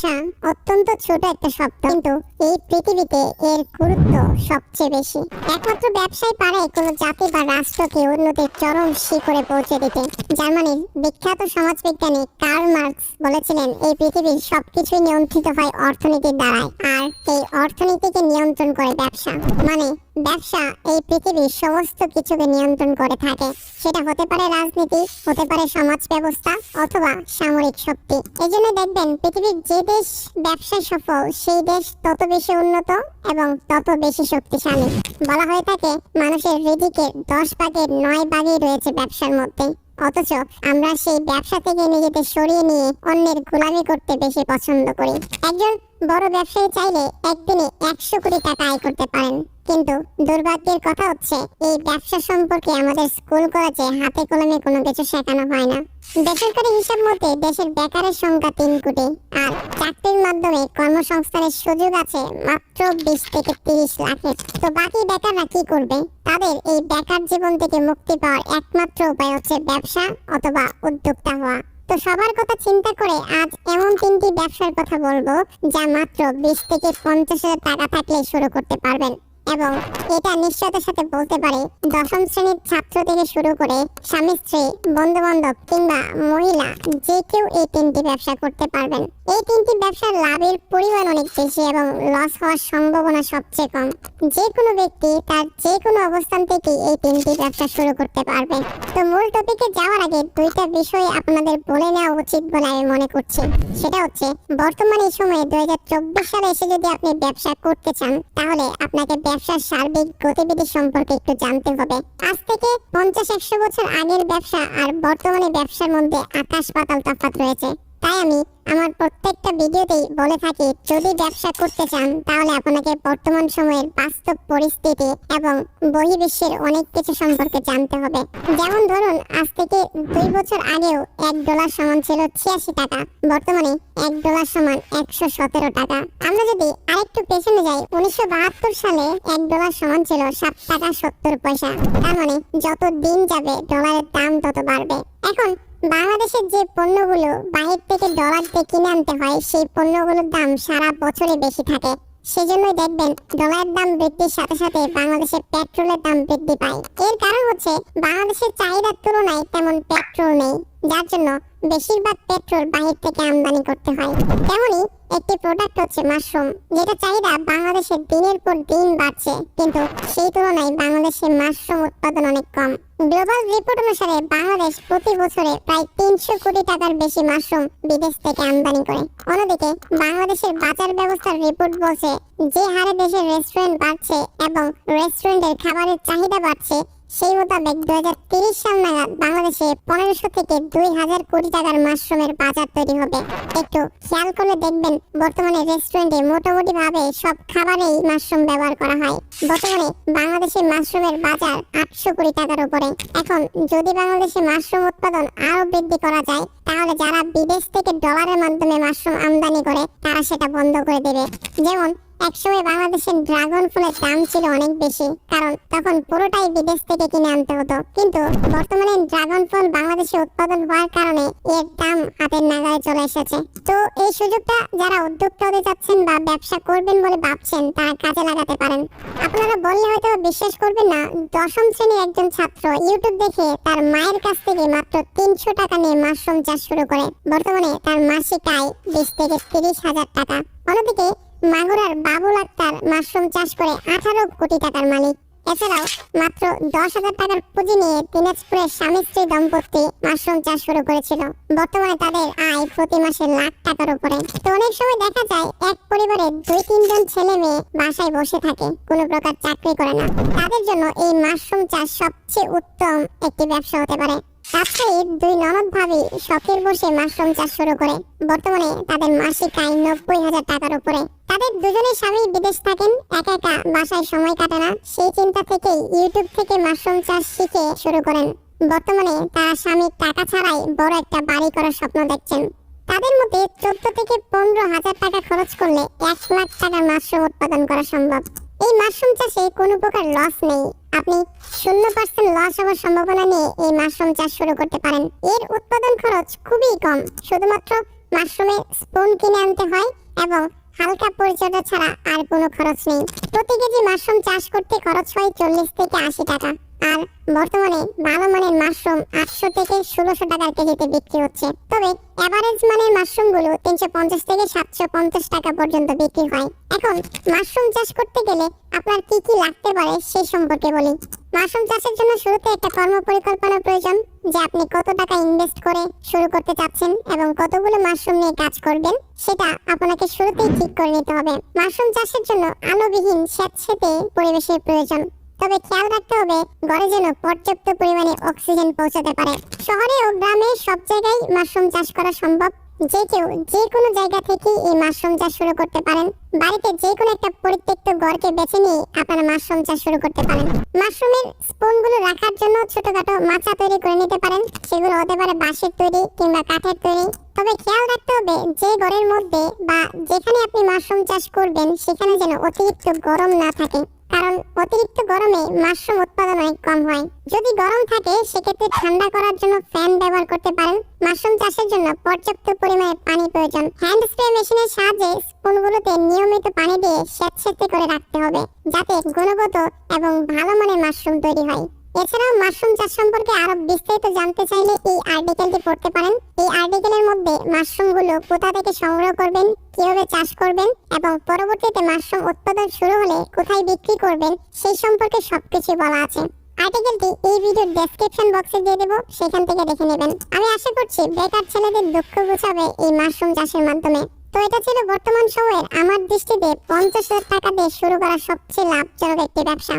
ব্যবসা অত্যন্ত ছোট একটা শব্দ, কিন্তু এই পৃথিবীতে এর গুরুত্ব সবচেয়ে বেশি। একমাত্র ব্যবসায় পারে কোনো জাতি বা রাষ্ট্রকে উন্নতির চরম শিখরে পৌঁছে দিতে। জার্মানির বিখ্যাত সমাজবিজ্ঞানী কার্ল মার্কস বলেছিলেন, এই পৃথিবীর সবকিছুই নিয়ন্ত্রিত হয় অর্থনীতির দ্বারাই, আর এই অর্থনীতিকে নিয়ন্ত্রণ করে ব্যবসা। মানে ব্যবসা এই পৃথিবীর সমস্ত কিছুকে নিয়ন্ত্রণ করে থাকে। সেটা হতে পারে রাজনীতি, হতে পারে সমাজ ব্যবস্থা, অথবা সামরিক শক্তি। এই জন্য দেখবেন পৃথিবীর যে দেশ ব্যবসায় সফল, সেই দেশ তত বেশি উন্নত এবং তত বেশি শক্তিশালী। বলা হয়ে থাকে মানুষের রিজিকের 10 ভাগের 9 ভাগই রয়েছে ব্যবসার মধ্যে। অথচ আমরা সেই ব্যবসা থেকে নিজেদের সরিয়ে নিয়ে অন্যের গোলামি করতে বেশি পছন্দ করি। একজন বড় ব্যবসায়ী চাইলে একদিনে 100 কোটি টাকা আয় করতে পারেন, কিন্তু দুর্ভাগ্যের কথা হচ্ছে এই ব্যবসা সম্পর্কে আমাদের স্কুল কলেজে হাতে কলমে কোনো কিছু শেখানো হয় না। বেসরকারি হিসাব মতে দেশের বেকারের সংখ্যা 3 কোটি, আর চাকরির মাধ্যমে কর্মসংস্থানের সুযোগ আছে মাত্র 20 থেকে 30 লাখের। তো বাকি বেকাররা কি করবে? তাদের এই বেকার জীবন থেকে মুক্তি পাওয়ার একমাত্র উপায় হচ্ছে ব্যবসা অথবা উদ্যোক্তা হওয়া। তো সবার কথা চিন্তা করে আজ এমন 3টি ব্যবসার কথা বলবো যা মাত্র 20 থেকে 50,000 টাকা থাকলে শুরু করতে পারবেন। এবং এটা নিশ্চয়তার সাথে বলতে পারে 10ম শ্রেণীর ছাত্র থেকে শুরু করে স্বামী স্ত্রী, বন্ধু বান্ধব কিংবা মহিলা যে কেউ এই 3টি ব্যবসা করতে পারবেন। এই 3টি ব্যবসার লাভের পরিমাণ অনেক বেশি এবং লস হওয়ার সম্ভাবনা সবচেয়ে কম। যে কোনো ব্যক্তি তার যে কোনো অবস্থান থেকে এই 3টি ব্যবসা শুরু করতে পারবে। তো মূল টপিকে যাওয়ার আগে 2টা বিষয় আপনাদের বলে নেওয়া উচিত বলে আমি মনে করছি। সেটা হচ্ছে বর্তমান এই সময়ে 2024 সালে এসে যদি আপনি ব্যবসা করতে চান, তাহলে আপনাকে ব্যবসার সার্বিক গতিবিধি সম্পর্কে একটু জানতে হবে। আজ থেকে 50-100 বছর আগের ব্যবসা আর বর্তমানে ব্যবসার মধ্যে আকাশ পাতাল তফাৎ রয়েছে। তাই আমি আমার প্রত্যেকটা ভিডিওতেই বলে থাকি, যদি ব্যবসা করতে চান তাহলে আপনাকে বর্তমান সময়ের বাস্তব পরিস্থিতি এবং বহির্বিশ্বের অনেক কিছু সম্পর্কে জানতে হবে। যেমন ধরুন, আজ থেকে 2 বছর আগেও $1 সমান ছিল 86 টাকা, বর্তমানে $1 সমান 117 টাকা। আমরা যদি আরেকটু পেছনে যাই, 1972 সালে $1 সমান ছিল 7 টাকা 70 পয়সা। তার মানে যত দিন যাবে ডলারের দাম তত বাড়বে। এখন বাংলাদেশের যে পণ্যগুলো বাহির থেকে ডলার দিয়ে কিনে আনতে হয়, সেই পণ্যগুলোর দাম সারা বছরে বেশি থাকে। সেজন্যই দেখবেন ডলারের দাম বৃদ্ধির সাথে সাথে বাংলাদেশের পেট্রোলের দাম বৃদ্ধি পায়। এর কারণ হচ্ছে বাংলাদেশের চাহিদার তুলনায় তেমন পেট্রোল নেই, যার জন্য বেশিরভাগ পেট্রোল বাহির থেকে আমদানি করতে হয়। তেমনি একটি প্রোডাক্ট হচ্ছে মাশরুম, যেটা চাহিদা বাংলাদেশের দিনের পর দিন বাড়ছে, কিন্তু সেই তুলনায় বাংলাদেশের মাশরুম উৎপাদন অনেক কম। গ্লোবাল রিপোর্ট অনুসারে বাংলাদেশ প্রতি বছরে প্রায় 300 কোটি টাকার বেশি মাশরুম বিদেশ থেকে আমদানি করে। অন্যদিকে বাংলাদেশের বাজার ব্যবস্থার রিপোর্ট বলছে, যে হারে দেশের রেস্টুরেন্ট বাড়ছে এবং রেস্টুরেন্টের খাবারের চাহিদা বাড়ছে, সেই মোতাবেক 2030 সাল নাগাদ বাংলাদেশে 1500 থেকে 2000 কোটি টাকার মাশরুমের বাজার তৈরি হবে। একটু খেয়াল করলে দেখবেন বর্তমানে রেস্টুরেন্টে মোটামুটি ভাবে সব খাবারেই মাশরুম ব্যবহার করা হয়। বর্তমানে বাংলাদেশের মাশরুমের বাজার 800 কোটি টাকার উপরে। এখন যদি বাংলাদেশে মাশরুম উৎপাদন আরো বৃদ্ধি করা যায়, তাহলে যারা বিদেশ থেকে ডলারের মাধ্যমে মাশরুম আমদানি করে তারা সেটা বন্ধ করে দেবে। যেমন একসময় বাংলাদেশের ড্রাগন ফলের দাম ছিল অনেক বেশি, কারণ তখন পুরোটাই বিদেশ থেকে কিনে আনতে হতো। কিন্তু বর্তমানে ড্রাগন ফল বাংলাদেশে উৎপাদন হওয়ার কারণে এর দাম হাতের নাগালে চলে এসেছে। তো এই সুযোগটা যারা উদ্যোক্তা হতে যাচ্ছেন বা ব্যবসা করবেন বলে ভাবছেন, তারা কাজে লাগাতে পারেন। আপনারা বললে হয়তো বিশ্বাস করবেন না, 10ম শ্রেণীর একজন ছাত্র ইউটিউব দেখে তার মায়ের কাছ থেকে মাত্র 300 টাকা নিয়ে মাশরুম চাষ শুরু করে। বর্তমানে তার মাসিক আয় 20 থেকে 30,000 টাকা। অন্যদিকে মাগুরার বাবুল আক্তার মাশরুম চাষ করে 18 কোটি টাকার মালিক। এছাড়াও মাত্র 10,000 টাকার পুঁজি নিয়ে দিনাজপুরের স্বামী স্ত্রী দম্পতি মাশরুম চাষ শুরু করেছিল। বর্তমানে তাদের আয় প্রতি মাসে লাখ টাকার উপরে। তো অনেক সময় দেখা যায় এক পরিবারে 2-3 জন ছেলে মেয়ে বাসায় বসে থাকে, কোনো প্রকার চাকরি করে না। তাদের জন্য এই মাশরুম চাষ সবচেয়ে উত্তম একটি ব্যবসা হতে পারে। রাজশাহীর 2 ননদ ভাবি শখের বসে মাশরুম চাষ শুরু করে। বর্তমানে তাদের মাসিক আয় 90,000 টাকার উপরে। তাদের দুজনের স্বামী বিদেশ থাকেন, একা একা বাসায় সময় কাটে না। সেই চিন্তা থেকেই ইউটিউব থেকে মাশরুম চাষ শিখে শুরু করেন। বর্তমানে তারা স্বামীর টাকা ছাড়াই বড় একটা বাড়ি করার স্বপ্ন দেখছেন। তাদের মধ্যে 14 থেকে 15,000 টাকা খরচ করলে 1 লাখ টাকার মাশরুম উৎপাদন করা সম্ভব। এই মাশরুম চাষে কোনো প্রকার লস নেই। আপনি 0% লস হওয়ার সম্ভাবনা নিয়ে এই মাশরুম চাষ শুরু করতে পারেন। এর উৎপাদন খরচ খুবই কম, শুধুমাত্র মাশরুমের স্পুন কিনে আনতে হয় এবং হালকা পরিচর্যা ছাড়া আর কোনো খরচ নেই। প্রতি কেজি মাশরুম চাষ করতে খরচ হয় 40 থেকে 80 টাকা। আর বর্তমানে ভালো মানের মাশরুম 800 থেকে 1600 টাকার কেজিতে বিক্রি হচ্ছে। তবে এভারেজ মানের মাশরুমগুলো 350 থেকে 750 টাকা পর্যন্ত বিক্রি হয়। এখন মাশরুম চাষ করতে গেলে আপনার কি কি লাগতে পারে সেই সম্পর্কে বলি। মাশরুম চাষের জন্য শুরুতে একটা কর্মপরিকল্পনা প্রয়োজন, যে আপনি কত টাকা ইনভেস্ট করে শুরু করতে চাচ্ছেন এবং কতগুলো মাশরুম নিয়ে কাজ করবেন সেটা আপনাকে শুরুতেই ঠিক করে নিতে হবে। মাশরুম চাষের জন্য আলোবিহীন স্যাঁতসেঁতে পরিবেশের প্রয়োজন। তবে খেয়াল রাখতে হবে ঘরে যেন পর্যাপ্ত পরিমাণে অক্সিজেন পৌঁছাতে পারে। শহরে ও গ্রামে সব জায়গায় মাশরুম চাষ করা সম্ভব। যে কেউ যে কোনো জায়গা থেকে এই মাশরুম চাষ শুরু করতে পারেন। বাড়িতে যে কোনো একটা পরিত্যক্ত ঘরকে বেছে নিয়ে আপনারা মাশরুম চাষ শুরু করতে পারেন। মাশরুমের স্পুনগুলো রাখার জন্য ছোটখাটো মাচা তৈরি করে নিতে পারেন। সেগুলো হতে পারে বাঁশের তৈরি কিংবা কাঠের তৈরি। তবে খেয়াল রাখতে হবে যে ঘরের মধ্যে বা যেখানে আপনি মাশরুম চাষ করবেন সেখানে যেন অতিরিক্ত গরম না থাকে, কারণ অতিরিক্ত গরমে মাশরুম উৎপাদন অনেক কম হয়। যদি গরম থাকে সেক্ষেত্রে ঠান্ডা করার জন্য ফ্যান ব্যবহার করতে পারেন। মাশরুম চাষের জন্য পর্যাপ্ত পরিমাণে পানি প্রয়োজন। হ্যান্ড স্প্রে মেশিনের সাহায্যে স্পুনগুলোতে নিয়মিত পানি দিয়ে স্যাঁতসেঁতে করে রাখতে হবে, যাতে গুণগত এবং ভালো মানের মাশরুম তৈরি হয়। এছাড়াও মাশরুম চাষ সম্পর্কে আরো বিস্তারিত জানতে চাইলে এই আর্টিকেলটি পড়তে পারেন। এই আর্টিকেলের মধ্যে মাশরুমগুলো কোথা থেকে সংগ্রহ করবেন, কিভাবে চাষ করবেন এবং পরবর্তীতে মাশরুম উৎপাদন শুরু হলে কোথায় বিক্রি করবেন সেই সম্পর্কে সবকিছু বলা আছে। আর্টিকেলটি এই ভিডিওর ডেসক্রিপশন বক্সে দিয়ে দেব, সেখান থেকে দেখে নেবেন। আমি আশা করছি বেকার ছেলেদের দুঃখ ঘুচাবে এই মাশরুম চাষের মাধ্যমে। তো এটা ছিল বর্তমান সময়ের আমার দৃষ্টিতে 50,000 টাকা দিয়ে শুরু করা সবচেয়ে লাভজনক একটি ব্যবসা।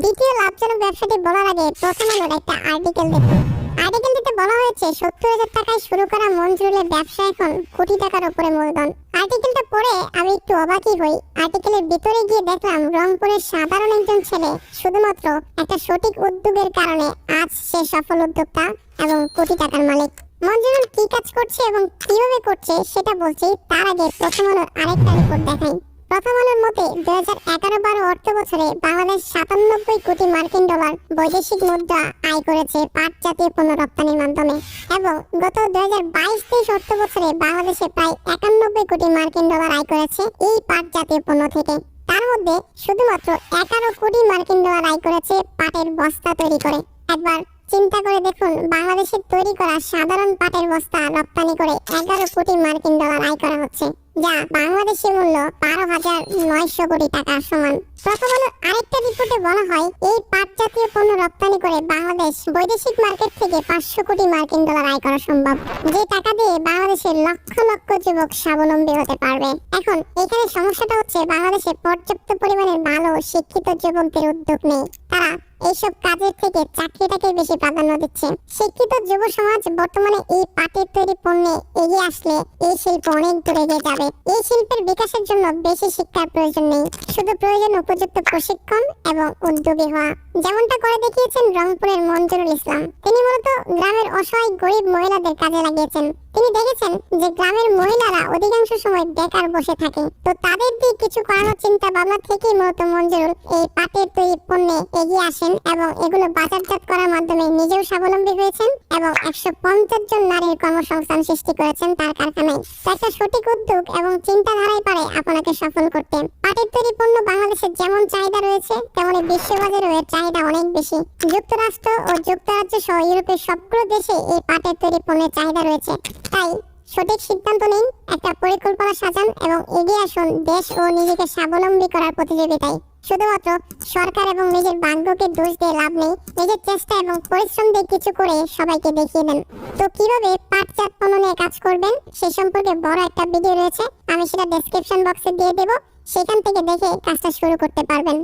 দ্বিতীয় লাভজনক ব্যবসাটি বলার আগে প্রথম আলোর একটা আর্টিকেল দেখুন। আর্টিকেলটিতে বলা হয়েছে 70,000 টাকায় শুরু করা মঞ্জুরুলের ব্যবসা এখন কোটি টাকার উপরে মূলধন। আর্টিকেলটা পড়ে আমি একটু অবাকই হই। আর্টিকেলের ভিতরে গিয়ে দেখলাম রংপুরের সাধারণ একজন ছেলে শুধুমাত্র একটা সঠিক উদ্যোগের কারণে আজ সে সফল উদ্যোক্তা এবং কোটি টাকার মালিক। মঞ্জুরুল কি কাজ করছে এবং কিভাবে করছে সেটা বলছি, তার আগে প্রথম আলোর আরেকটা রিপোর্ট দেখাই। প্রথম আলোর মতে 2011-12 অর্থ বছরে বাংলাদেশ 97 কোটি মার্কিন ডলার বৈদেশিক মুদ্রা আয় করেছে পাট জাতীয় পণ্য রপ্তানির মাধ্যমে, এবং গত 2022-23 অর্থ বছরে বাংলাদেশে প্রায় 91 কোটি মার্কিন ডলার আয় করেছে এই পাট জাতীয় পণ্য থেকে। তার মধ্যে শুধুমাত্র 11 কোটি মার্কিন ডলার আয় করেছে পাটের বস্তা তৈরি করে। একবার চিন্তা করে দেখুন, বাংলাদেশের তৈরি করা সাধারণ পাটের বস্তা রপ্তানি করে 11 কোটি মার্কিন ডলার আয় করা হচ্ছে, যা বাংলাদেশি মূল্য 12,900 কোটি টাকার সমান। প্রথম আলোর আরেকটা রিপোর্টে বলা হয় এই পাট জাতীয় পণ্য রপ্তানি করে বাংলাদেশ বৈদেশিক মার্কেট থেকে 500 কোটি মার্কিন ডলার আয় করা সম্ভব, যে টাকা দিয়ে বাংলাদেশের লক্ষ লক্ষ যুবক স্বাবলম্বী হতে পারবে। এখন এখানে সমস্যাটা হচ্ছে বাংলাদেশে পর্যাপ্ত পরিমাণে ভালো শিক্ষিত যুবকদের উদ্যোগ নেই। তারা এইসব কাজের থেকে চাকরিটাকে বেশি প্রাধান্য দিচ্ছে। শিক্ষিত যুব সমাজ বর্তমানে এই পাটের তৈরি পণ্যে এগিয়ে আসলে এই শিল্প অনেক দূরে এগিয়ে যাবে। এই শিল্পের বিকাশের জন্য বেশি শিক্ষার প্রয়োজন নেই, শুধু প্রয়োজন উপযুক্ত প্রশিক্ষণ এবং উদ্যোগী হওয়া, যেমনটা করে দেখিয়েছেন রংপুরের মঞ্জুরুল ইসলাম। তিনি মূলত গ্রামের অসহায় গরিব মহিলাদের কাজে লাগিয়েছেন। তিনি দেখেছেন যে গ্রামের মহিলারা অধিকাংশ সময় বেকার বসে থাকে, তো তাদের দিয়ে কিছু করানোর চিন্তা ভাবনা থেকেই মূলত মঞ্জুরুল এই পাটের তৈরি পণ্যে এগিয়ে আসেন এবং এগুলো বাজারজাত করার মাধ্যমে নিজেও স্বাবলম্বী হয়েছেন এবং 150 জন নারীর কর্মসংস্থান সৃষ্টি করেছেন তার কারখানায়। একটা সঠিক উদ্যোগ এবং চিন্তাধারাই পারে আপনাকে সফল করতে। পাটের তৈরি পণ্য বাংলাদেশে যেমন চাহিদা রয়েছে, তেমনি বিশ্ববাজারে এর চাহিদা অনেক বেশি। যুক্তরাষ্ট্র ও যুক্তরাজ্য সহ ইউরোপের সবগুলো দেশে এই পাটের তৈরি পণ্যের চাহিদা রয়েছে। তাই সঠিক সিদ্ধান্ত নিন, একটা পরিকল্পনা সাজান এবং এগিয়ে আসুন দেশ ও নিজেকে স্বাবলম্বী করার প্রতিযোগিতায়। শুধুমাত্র সরকার এবং নিজের ভাগ্যকে দোষ দিয়ে লাভ নেই, নিজের চেষ্টা এবং পরিশ্রম দিয়ে কিছু করে সবাইকে দেখিয়ে দেন। তো কিভাবে পাটজাত পণ্য নিয়ে কাজ করবেন সে সম্পর্কে বড় একটা ভিডিও রয়েছে, আমি সেটা ডেসক্রিপশন বক্সে দিয়ে দেব, সেখান থেকে দেখে কাজটা শুরু করতে পারবেন।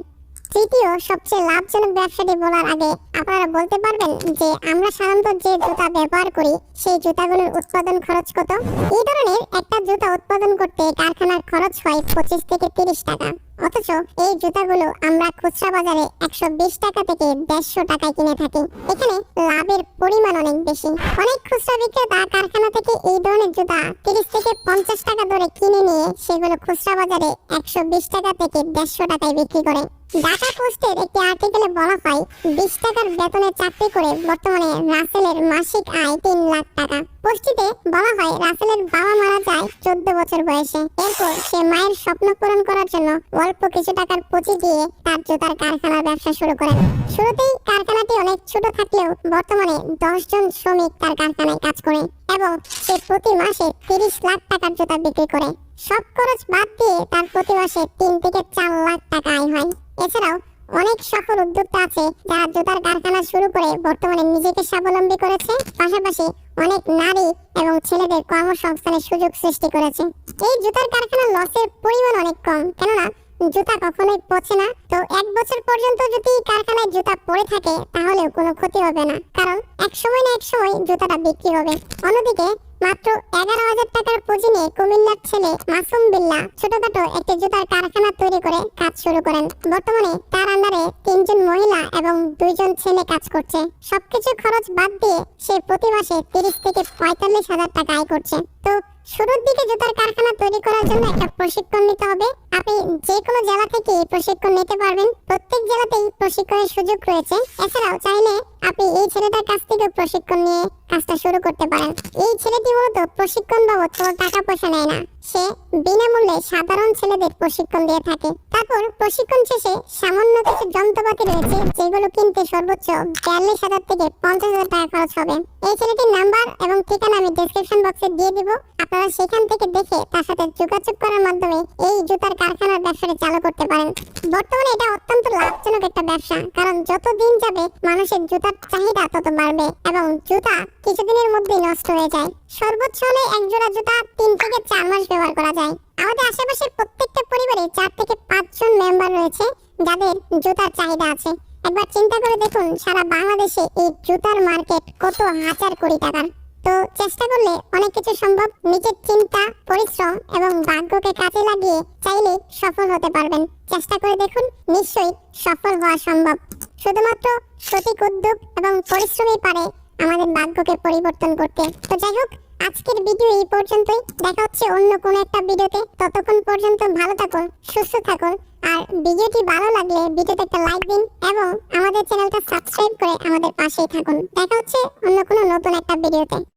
তৃতীয় সবচেয়ে লাভজনক ব্যবসাটি বলার আগে আপনারা বলতে পারবেন যে আমরা সাধারণত যে জুতা ব্যবহার করি সেই জুতাগুলোর উৎপাদন খরচ কত? এই ধরনের একটা জুতা উৎপাদন করতে কারখানার খরচ হয় 25 থেকে 30 টাকা, অথচ এই জুতাগুলো আমরা খুচরা বাজারে 120 টাকা থেকে 150 টাকায় কিনে থাকি। এখানে লাভের পরিমাণ অনেক বেশি। অনেক খুচরা বিক্রেতা কারখানা থেকে এই ধরনের জুতা 30 থেকে 50 টাকা দরে কিনে নিয়ে সেগুলো খুচরা বাজারে 120 টাকা থেকে 150 টাকায় বিক্রি করে। ঢাকা পোস্টের একটি আর্টিকেলে বলা হয় 20 টাকার বেতনে চাকরি করে বর্তমানে রাসেলের মাসিক আয় 3 লাখ টাকা। পোস্টটিতে বলা হয় রাসেলের বাবা মারা যায় 14 বছর বয়সে। এরপর সে মায়ের স্বপ্ন পূরণ করার জন্য অল্প কিছু টাকার পুঁজি দিয়ে তার জুতার কারখানার ব্যবসা শুরু করেন। শুরুতেই কারখানাটি অনেক ছোট থাকলেও বর্তমানে 10 জন শ্রমিক তার কারখানায় কাজ করে এবং সে প্রতি মাসে 30 লাখ টাকার জুতা বিক্রি করে। সব খরচ বাদ দিয়ে তার প্রতি মাসে 3 থেকে 4 লাখ টাকা আয় হয়। এছাড়াও অনেক সফল উদ্যোক্তা আছে যারা জুতার কারখানা শুরু করে বর্তমানে নিজেকে স্বাবলম্বী করেছে, পাশাপাশি অনেক নারী এবং ছেলেদের কর্মসংস্থানের সুযোগ সৃষ্টি করেছে। এই জুতার কারখানার লসের পরিমাণ অনেক কম, কেননা জুতা কখনোই পচে না। তো 1 বছর পর্যন্ত যদি কারখানায় জুতা পড়ে থাকে তাহলেও কোনো ক্ষতি হবে না, কারণ এক সময় না এক সময় জুতাটা বিক্রি হবে। অন্যদিকে মাত্র 11,000 টাকার পুঁজি নিয়ে কুমিল্লার ছেলে মাসুম বিল্লাহ ছোটখাটো একটি জুতার কারখানা তৈরি করে কাজ শুরু করেন। বর্তমানে তার আন্ডারে 3 জন মহিলা এবং 2 জন ছেলে কাজ করছে। সবকিছু খরচ বাদ দিয়ে সে প্রতি মাসে 30 থেকে 45,000 টাকা আয় করছে। তো শুরুর দিকে জুতার কারখানা তৈরি করার জন্য একটা প্রশিক্ষণ নিতে হবে। আপনি যে কোনো জেলা থেকে প্রশিক্ষণ নিতে পারবেন। প্রত্যেক জেলাতেই প্রশিক্ষণের সুযোগ রয়েছে। এছাড়াও চাইলে আপনি এই ছেলেটার কাছ থেকে প্রশিক্ষণ নিয়ে কাজটা শুরু করতে পারেন। এই ছেলেটি মূলত প্রশিক্ষণ বাবদ কোনো টাকা পয়সা নেয় না, সে বিনামূল্যে সাধারণ ছেলেদের প্রশিক্ষণ দিয়ে থাকে। তারপর প্রশিক্ষণ শেষে সামান্য কিছু যন্ত্রপাতি রয়েছে যেগুলো কিনতে সর্বোচ্চ 42,000 থেকে 50,000 টাকা খরচ হবে। এই ছেলেটির নাম্বার এবং ঠিকানা আমি ডেসক্রিপশন বক্সে দিয়ে দিব। আপনারা সেখান থেকে দেখে তার সাথে যোগাযোগ করার মাধ্যমে এই জুতার কারখানার ব্যবসাটি চালু করতে পারেন। বর্তমানে এটা অত্যন্ত লাভজনক একটা ব্যবসা, কারণ যত দিন যাবে মানুষের জুতার চাহিদা তত বাড়বে এবং জুতা কিছুদিনের মধ্যেই নষ্ট হয়ে যায়। সর্বোচ্চ হলে এক জোড়া জুতা 3 থেকে 4 মাস ব্যবহার করা যায়। আমাদের আশেপাশের প্রত্যেকটা পরিবারে 4 থেকে 5 জন মেম্বার রয়েছে যাদের জুতার চাহিদা আছে। একবার চিন্তা করে দেখুন সারা বাংলাদেশে এই জুতার মার্কেট কত হাজার কোটি টাকার। তো চেষ্টা করলে অনেক কিছু সম্ভব। নিজের চিন্তা, পরিশ্রম এবং ভাগ্যকে কাজে লাগিয়ে চাইলে সফল হতে পারবেন। চেষ্টা করে দেখুন, নিশ্চয়ই সফল হওয়া সম্ভব। শুধুমাত্র সঠিক উদ্যোগ এবং পরিশ্রমই পারে আমাদের ভাগ্যকে পরিবর্তন করতে। তো যাই হোক, আজকের ভিডিও এই পর্যন্তই। দেখা হচ্ছে অন্য কোনো একটা ভিডিওতে। ততক্ষণ পর্যন্ত ভালো থাকুন, সুস্থ থাকুন। আর ভিডিওটি ভালো লাগলে ভিডিওতে একটা লাইক দিন এবং আমাদের চ্যানেলটা সাবস্ক্রাইব করে আমাদের পাশেই থাকুন। দেখা হচ্ছে অন্য কোনো নতুন একটা ভিডিওতে।